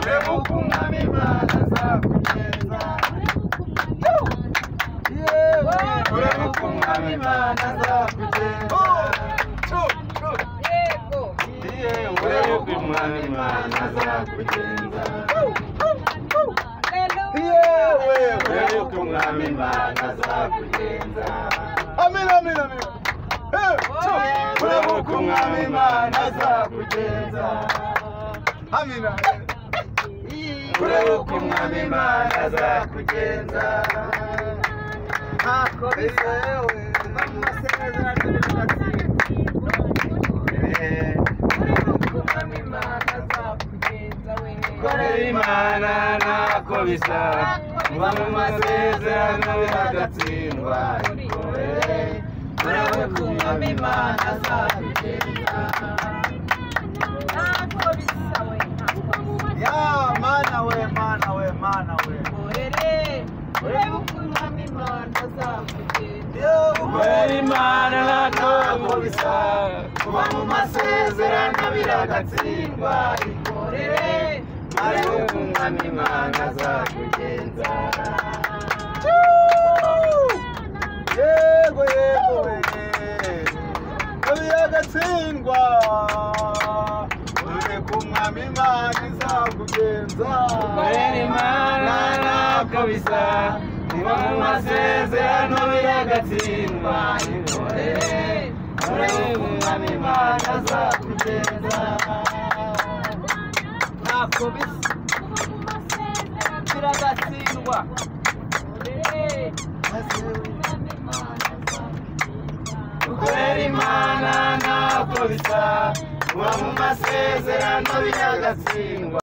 urebuka umwami Imana azakugenza urebuka umwami Imana azakugenza urebuka umwami Imana azakugenza urebuka umwami Imana azakugenza amen amen amen urebuka umwami Imana azakugenza amen urebuka umwami Imana azakugenza ntako bisewe kuva mu masezerano korera Imana ntako bisa kuva mu masezerano biragatsindwa urebuka umwami Imana azakugenza ntako bisa we ya mana we mana we mana we urebuka umwami Imana azakugenza korera Imana ntako bisa kuva mu masezerano biragatsindwa ikorere urebuka umwami Imana azakugenza yego yego biragatsindwa urebuka umwami Imana izakugenza korera Imana ntako bisa kuva mu masezerano biragatsindwa ikorere urebuka umwami Imana azakugenza ntako bisa biragatsindwa korera Imana ntako bisa kuva mu masezerano biragatsindwa